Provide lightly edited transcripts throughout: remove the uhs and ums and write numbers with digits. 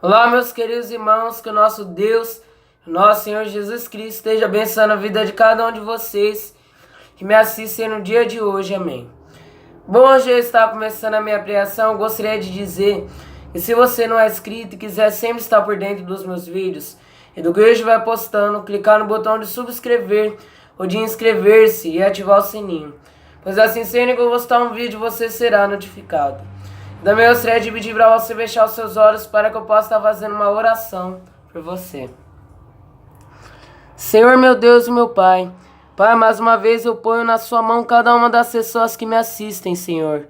Olá, meus queridos irmãos, que o nosso Deus, o nosso Senhor Jesus Cristo, esteja abençoando a vida de cada um de vocês que me assistem no dia de hoje, amém. Bom, hoje eu estou começando a minha pregação, gostaria de dizer que se você não é inscrito e quiser sempre estar por dentro dos meus vídeos e do que hoje vai postando, clicar no botão de subscrever ou de inscrever-se e ativar o sininho, pois assim sempre que eu postar um vídeo você será notificado. Também eu gostaria de pedir para você fechar os seus olhos para que eu possa estar fazendo uma oração por você. Senhor meu Deus e meu Pai, Pai, mais uma vez eu ponho na sua mão cada uma das pessoas que me assistem, Senhor.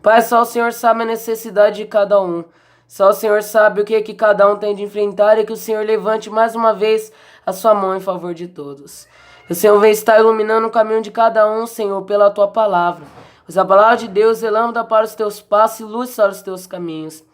Pai, só o Senhor sabe a necessidade de cada um. Só o Senhor sabe o que cada um tem de enfrentar e que o Senhor levante mais uma vez a sua mão em favor de todos. Que o Senhor venha estar iluminando o caminho de cada um, Senhor, pela tua palavra. Pois a palavra de Deus é lâmpada para os teus passos e luz para os teus caminhos.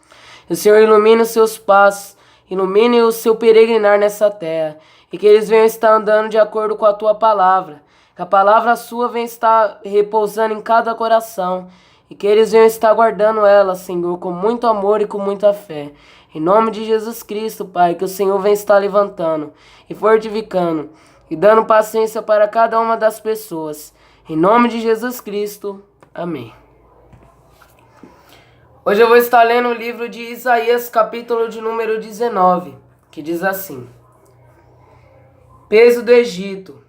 Que o Senhor ilumine os seus passos, ilumine o seu peregrinar nessa terra. E que eles venham estar andando de acordo com a tua palavra. Que a palavra sua venha estar repousando em cada coração. E que eles venham estar guardando ela, Senhor, com muito amor e com muita fé. Em nome de Jesus Cristo, Pai, que o Senhor venha estar levantando e fortificando e dando paciência para cada uma das pessoas. Em nome de Jesus Cristo. Amém. Hoje eu vou estar lendo o livro de Isaías, capítulo de número 19, que diz assim: Peso do Egito.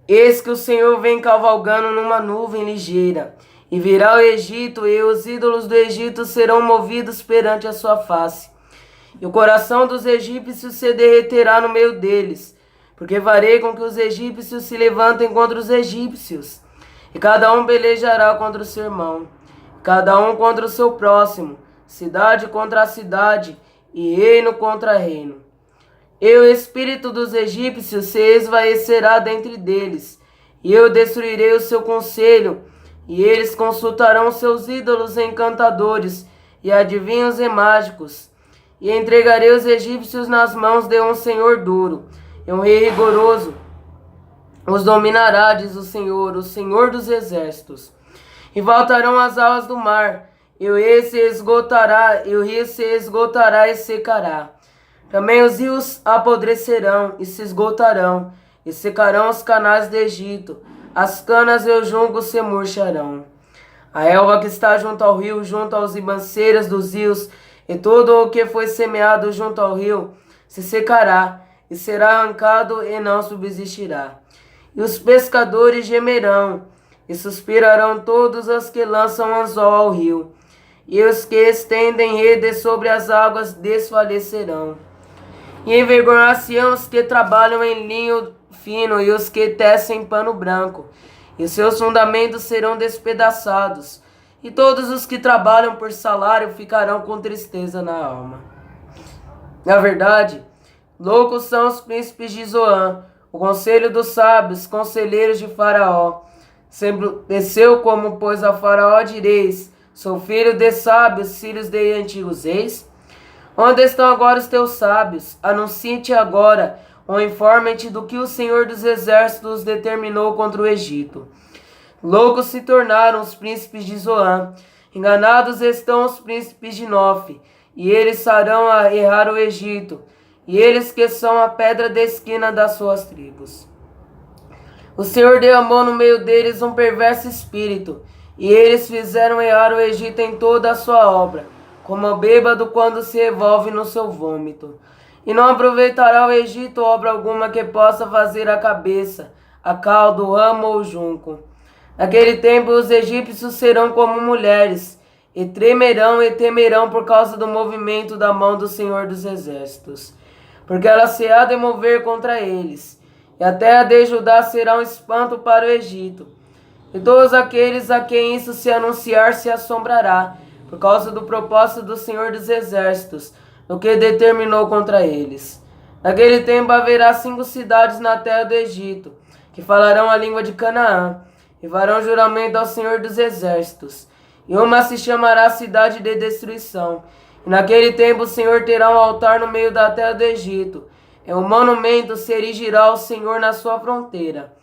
Eis que o Senhor vem cavalgando numa nuvem ligeira, e virá o Egito, e os ídolos do Egito serão movidos perante a sua face. E o coração dos egípcios se derreterá no meio deles, porque farei com que os egípcios se levantem contra os egípcios, e cada um pelejará contra o seu irmão, cada um contra o seu próximo, cidade contra a cidade, e reino contra reino. E o espírito dos egípcios se esvaecerá dentre deles, e eu destruirei o seu conselho, e eles consultarão seus ídolos encantadores, e adivinhos e mágicos, e entregarei os egípcios nas mãos de um senhor duro, e um rei rigoroso. Os dominará, diz o Senhor dos exércitos. E voltarão as águas do mar, e o rio se esgotará e secará. Também os rios apodrecerão e se esgotarão, e secarão os canais do Egito. As canas e os juncos se murcharão. A relva que está junto ao rio, junto aos ribanceiras dos rios, e todo o que foi semeado junto ao rio, se secará, e será arrancado e não subsistirá. E os pescadores gemerão, e suspirarão todos os que lançam anzol ao rio, e os que estendem redes sobre as águas desfalecerão. E envergonhar-se-ão os que trabalham em linho fino, e os que tecem pano branco, e os seus fundamentos serão despedaçados, e todos os que trabalham por salário ficarão com tristeza na alma. Na verdade, loucos são os príncipes de Zoan, o conselho dos sábios, conselheiros de Faraó. Sempre desceu como, pois, a Faraó direis: sou filho de sábios, filhos de antigos reis? Onde estão agora os teus sábios? Anuncie-te agora, ou informe-te do que o Senhor dos exércitos determinou contra o Egito. Loucos se tornaram os príncipes de Zoan, enganados estão os príncipes de Nofe, e eles farão a errar o Egito, e eles que são a pedra da esquina das suas tribos. O Senhor derramou no meio deles um perverso espírito, e eles fizeram errar o Egito em toda a sua obra, como o bêbado quando se revolve no seu vômito. E não aproveitará o Egito obra alguma que possa fazer a cabeça, a cauda, o ramo ou o junco. Naquele tempo os egípcios serão como mulheres, e tremerão e temerão por causa do movimento da mão do Senhor dos exércitos, porque ela se há de mover contra eles, e a terra de Judá será um espanto para o Egito. E todos aqueles a quem isso se anunciar se assombrará, por causa do propósito do Senhor dos exércitos, no que determinou contra eles. Naquele tempo haverá 5 cidades na terra do Egito, que falarão a língua de Canaã, e farão juramento ao Senhor dos exércitos. E uma se chamará cidade de destruição. E naquele tempo o Senhor terá um altar no meio da terra do Egito, e um monumento se erigirá ao Senhor na sua fronteira.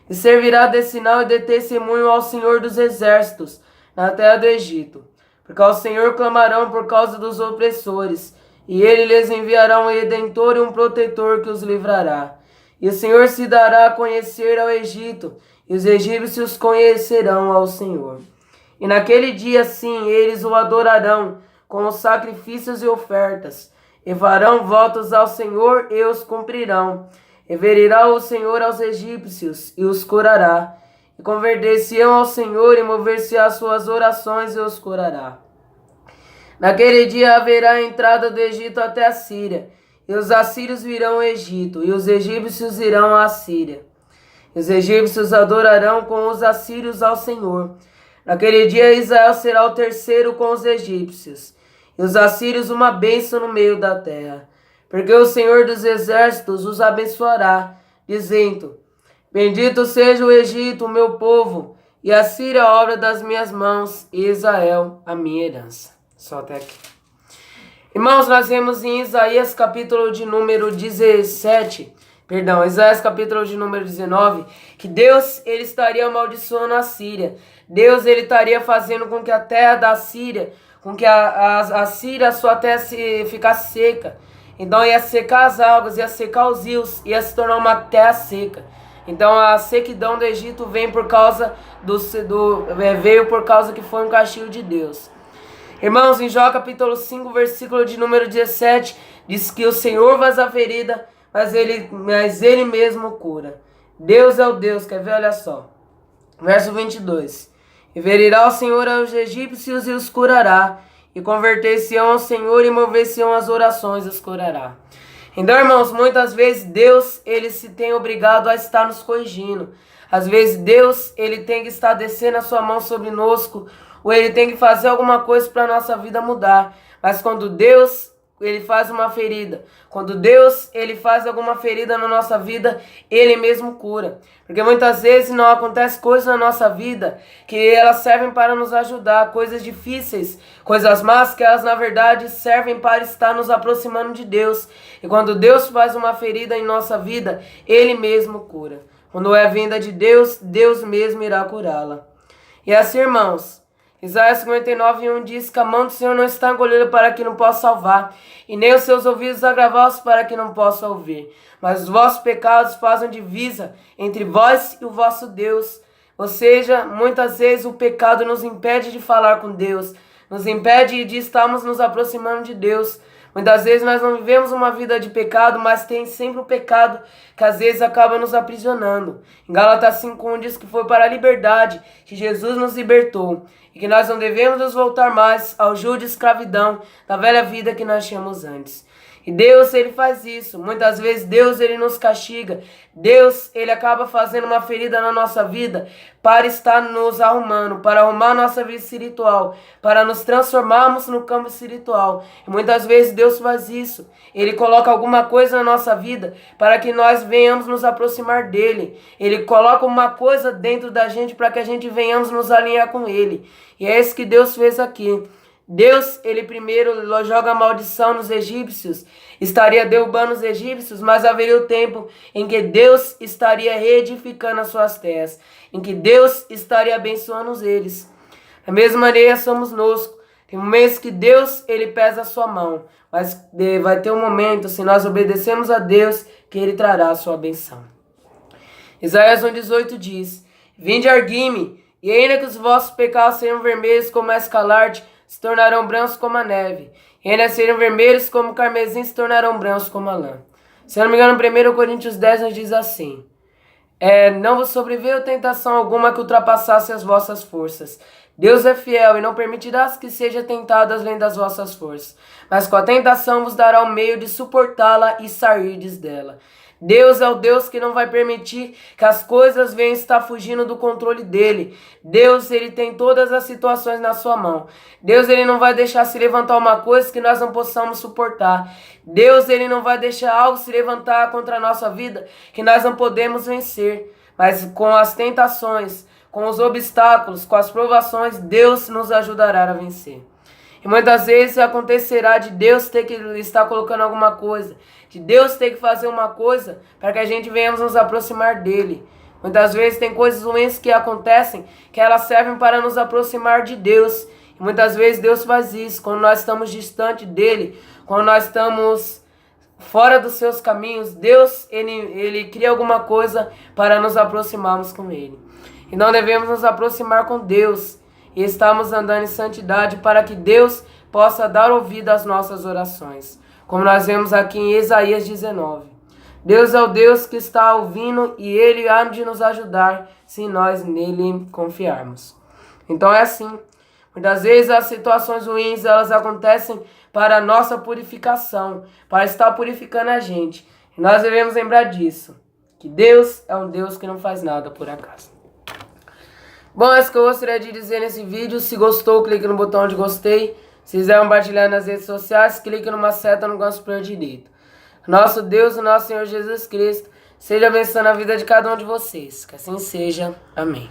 E servirá de sinal e de testemunho ao Senhor dos exércitos na terra do Egito. Porque ao Senhor clamarão por causa dos opressores, e ele lhes enviará um redentor e um protetor que os livrará. E o Senhor se dará a conhecer ao Egito, e os egípcios conhecerão ao Senhor. E naquele dia, sim, eles o adorarão com os sacrifícios e ofertas, e farão votos ao Senhor e os cumprirão. Reverirá o Senhor aos egípcios e os curará. E converter-se-ão ao Senhor e mover-se às suas orações e os curará. Naquele dia haverá a entrada do Egito até a Síria, e os assírios virão ao Egito, e os egípcios irão à Síria. E os egípcios adorarão com os assírios ao Senhor. Naquele dia Israel será o terceiro com os egípcios, e os assírios uma bênção no meio da terra. Porque o Senhor dos exércitos os abençoará, dizendo: Bendito seja o Egito, o meu povo, e a Síria a obra das minhas mãos, e Israel a minha herança. Só até aqui. Irmãos, nós vemos em Isaías capítulo de número 17, Isaías capítulo de número 19, que Deus ele estaria amaldiçoando a Síria. Deus ele estaria fazendo com que a terra da Síria, com que a Síria, a sua terra ficasse seca. Então ia secar as águas, ia secar os rios, ia se tornar uma terra seca. Então a sequidão do Egito veio por causa que foi um castigo de Deus. Irmãos, em Jó capítulo 5, versículo de número 17, diz que o Senhor faz a ferida, mas ele mesmo cura. Deus é o Deus, quer ver? Olha só. Verso 22. E verirá o Senhor aos egípcios e os curará, e converter-se-ão ao Senhor e mover-se-ão as orações e os curará. Então, irmãos, muitas vezes Deus, ele se tem obrigado a estar nos corrigindo. Às vezes Deus, ele tem que estar descendo a sua mão sobre nós, ou ele tem que fazer alguma coisa para a nossa vida mudar. Mas quando Deus, ele faz uma ferida, quando Deus, ele faz alguma ferida na nossa vida, ele mesmo cura. Porque muitas vezes não acontece coisas na nossa vida que elas servem para nos ajudar, coisas difíceis, coisas más que elas na verdade servem para estar nos aproximando de Deus. E quando Deus faz uma ferida em nossa vida, ele mesmo cura. Quando é vinda de Deus, Deus mesmo irá curá-la. E assim, irmãos, Isaías 59:1 diz que a mão do Senhor não está encolhida para que não possa salvar, e nem os seus ouvidos agravados para que não possa ouvir. Mas os vossos pecados fazem divisa entre vós e o vosso Deus. Ou seja, muitas vezes o pecado nos impede de falar com Deus, nos impede de estarmos nos aproximando de Deus. Muitas vezes nós não vivemos uma vida de pecado, mas tem sempre o pecado que às vezes acaba nos aprisionando. Em Gálatas 5:1 diz que foi para a liberdade que Jesus nos libertou e que nós não devemos nos voltar mais ao jugo de escravidão da velha vida que nós tínhamos antes. E Deus, ele faz isso. Muitas vezes Deus, ele nos castiga. Deus, ele acaba fazendo uma ferida na nossa vida para estar nos arrumando, para arrumar a nossa vida espiritual, para nos transformarmos no campo espiritual. E muitas vezes Deus faz isso. Ele coloca alguma coisa na nossa vida para que nós venhamos nos aproximar dele. Ele coloca uma coisa dentro da gente para que a gente venhamos nos alinhar com ele. E é isso que Deus fez aqui. Deus, ele primeiro joga a maldição nos egípcios, estaria derrubando os egípcios, mas haveria o tempo em que Deus estaria reedificando as suas terras, em que Deus estaria abençoando eles. Da mesma maneira somos nós. Tem momentos que Deus, ele pesa a sua mão, mas vai ter um momento, se nós obedecemos a Deus, que ele trará a sua benção. Isaías 1:18 diz: Vinde, argui-me, e ainda que os vossos pecados sejam vermelhos como a escarlate, se tornarão brancos como a neve. E ainda serem vermelhos como o carmesim, se tornarão brancos como a lã. Se eu não me engano, 1 Coríntios 10 nos diz assim: não vos sobreveio tentação alguma que ultrapassasse as vossas forças. Deus é fiel e não permitirá que seja tentado além das vossas forças. Mas com a tentação vos dará o meio de suportá-la e sairdes dela. Deus é o Deus que não vai permitir que as coisas venham estar fugindo do controle dele. Deus, ele tem todas as situações na sua mão. Deus, ele não vai deixar se levantar uma coisa que nós não possamos suportar. Deus, ele não vai deixar algo se levantar contra a nossa vida que nós não podemos vencer. Mas com as tentações, com os obstáculos, com as provações, Deus nos ajudará a vencer. E muitas vezes acontecerá de Deus ter que estar colocando alguma coisa, de Deus ter que fazer uma coisa para que a gente venhamos nos aproximar dele. Muitas vezes tem coisas ruins que acontecem que elas servem para nos aproximar de Deus. E muitas vezes Deus faz isso quando nós estamos distante dele, quando nós estamos fora dos seus caminhos, Deus, ele cria alguma coisa para nos aproximarmos com Ele. E não devemos nos aproximar com Deus e estamos andando em santidade para que Deus possa dar ouvido às nossas orações. Como nós vemos aqui em Isaías 19. Deus é o Deus que está ouvindo e Ele há de nos ajudar se nós nele confiarmos. Então é assim. Muitas vezes as situações ruins elas acontecem para a nossa purificação, para estar purificando a gente. E nós devemos lembrar disso, que Deus é um Deus que não faz nada por acaso. Bom, é isso que eu gostaria de dizer nesse vídeo. Se gostou, clique no botão de gostei. Se quiser compartilhar nas redes sociais, clique numa seta no canto superior direito. Nosso Deus, o nosso Senhor Jesus Cristo, seja abençoando a vida de cada um de vocês. Que assim seja. Amém.